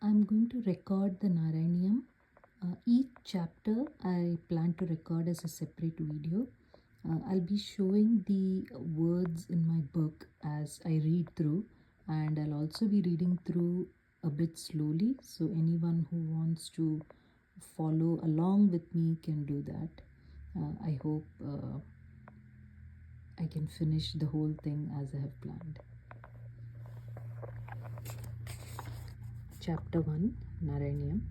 I'm going to record the Narayaniam. Each chapter I plan to record as a separate video. I'll be showing the words in my book as I read through, and I'll also be reading through a bit slowly, so anyone who wants to follow along with me can do that. I hope I can finish the whole thing as I have planned. Chapter 1, Narayaniam.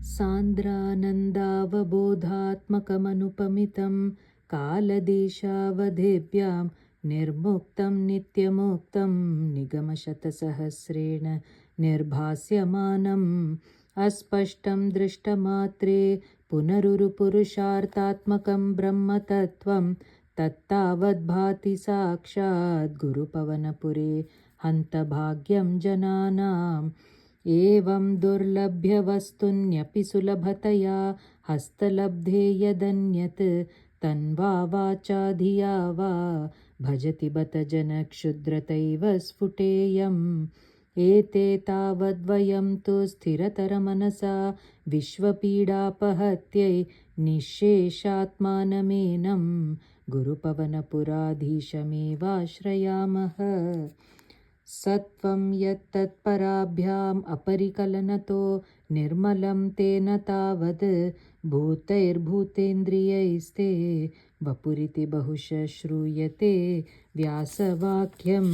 सान्द्रानन्दावबोधात्मकमनुपमितं कालदेशावधेभ्यां निर्मुक्तं नित्यमुक्तं निगमशतसहस्रेण निर्भास्यमानम् अस्पष्टं दृष्टमात्रे पुनरुरुपुरुषार्थात्मकं ब्रह्मतत्त्वं तत्तावद्भाति साक्षात् गुरुपवनपुरे हन्तभाग्यं जनानाम् एवं दुर्लभ्यवस्तुन्यपि सुलभतया हस्तलब्धे यदन्यत् तन्वा वाचा धिया वा भजति बत जनक्षुद्रतैव स्फुटेयम् एते तावद्वयं तु स्थिरतरमनसा विश्वपीडापहत्यै निःशेषात्मानमेनं गुरुपवनपुराधीशमेवाश्रयामः सत्वं यत्तत्पराभ्याम् अपरिकलनतो निर्मलं तेन तावद् भूतैर्भूतेन्द्रियैस्ते वपुरिति बहुशः श्रूयते व्यासवाक्यम्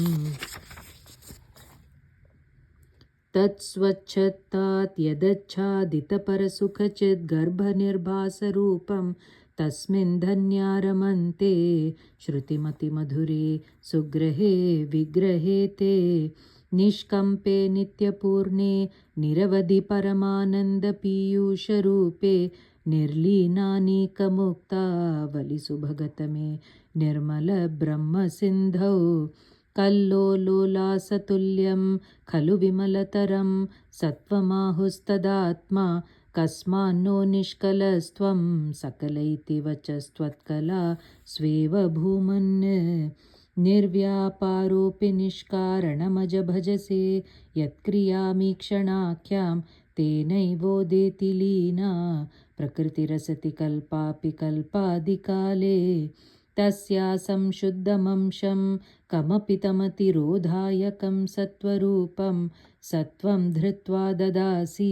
तत्स्वच्छतात् यदच्छादितपरसुखचिद्गर्भनिर्भासरूपं तस्मिन् धन्या रमन्ते श्रुतिमतिमधुरे सुग्रहे विग्रहे ते निष्कम्पे नित्यपूर्णे निरवधि परमानन्दपीयूषरूपे निर्लीनानीकमुक्तावलिसुभगतमे निर्मलब्रह्मसिन्धौ कल्लोलोलासतुल्यं खलु विमलतरं सत्त्वमाहुस्तदात्मा कस्मान्नो निष्कलस्त्वं सकल इति वचस्त्वत्कला स्वेव भूमन् निर्व्यापारोऽपि निष्कारणमज भजसे यत्क्रियामीक्षणाख्यां तेनैवोदेति लीना प्रकृतिरसति कल्पापि कल्पादिकाले तस्या संशुद्धमंशं कमपि तमतिरोधायकं सत्त्वरूपं सत्त्वं धृत्वा ददासि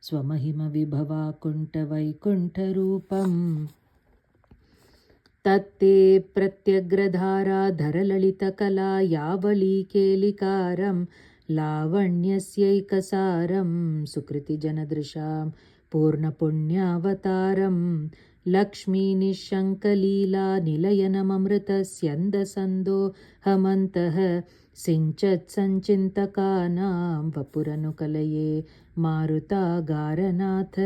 स्वमहिमविभवाकुण्ठवैकुण्ठरूपम् तत्ते प्रत्यग्रधाराधरललितकला यावलीकेलिकारं लावण्यस्यैकसारं सुकृतिजनदृशां पूर्णपुण्यावतारं लक्ष्मीनिःशङ्कलीला निलयनममृतस्यन्दसन्दोहमन्तः सिञ्चत्सञ्चिन्तकानां वपुरनुकलये मारुतागारनाथ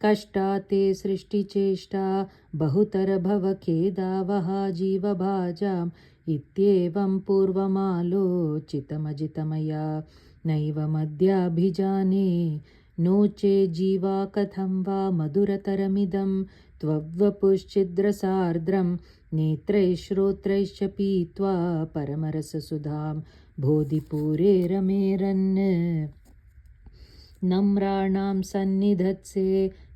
कष्टा ते सृष्टिचेष्टा बहुतरभवखेदावहा जीवभाजाम् इत्येवं पूर्वमालोचितमजितमया नैवमद्याभिजाने नो चेज्जीवा कथं वा मधुरतरमिदं त्ववपुश्चिद्रसार्द्रं नेत्रैः श्रोत्रैश्च पीत्वा परमरससुधां बोधिपूरे रमेरन् नम्राणां सन्निधत्से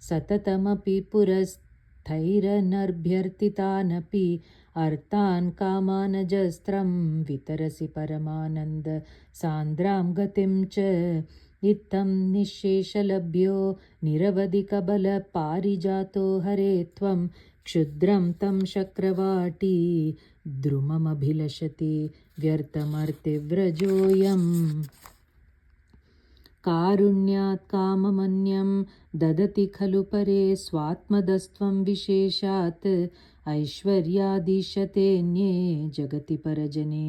सततमपि पुरस्थैरनर्भ्यर्थितानपि अर्थान् कामानजस्त्रं वितरसि परमानन्द सान्द्रां गतिं च इत्थं निःशेषलभ्यो निरवधिकबलपारिजातो हरे त्वं क्षुद्रं तं शक्रवाटी द्रुममभिलषति व्यर्थमर्तिव्रजोऽयम् कारुण्यात् काममन्यं ददति खलु परे स्वात्मदस्त्वं विशेषात् ऐश्वर्यादिशतेऽन्ये जगति परजने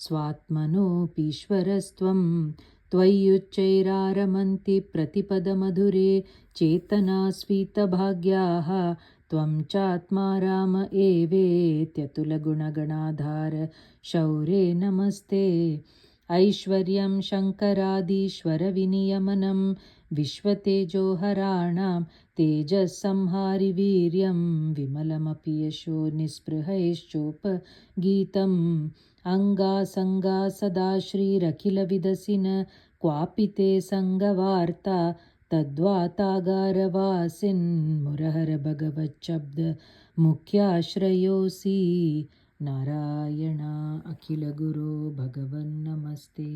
स्वात्मनोऽपीश्वरस्त्वं त्वय्युच्चैरारमन्ति प्रतिपदमधुरे चेतनास्वीतभाग्याः त्वं चात्मा राम एवेत्यतुलगुणगणाधार शौरे नमस्ते ऐश्वर्यं शङ्करादीश्वरविनियमनं विश्वतेजोहराणां तेजस्संहारि वीर्यं विमलमपि यशो निःस्पृहैश्चोपगीतम् अङ्गासङ्गा सदा श्रीरखिलविदसिन क्वापि ते सङ्गवार्ता तद्वातागारवासिन् मुरहर भगवच्छब्द मुख्याश्रयोऽसि नारायण अखिलगुरो भगवन्नमस्ते।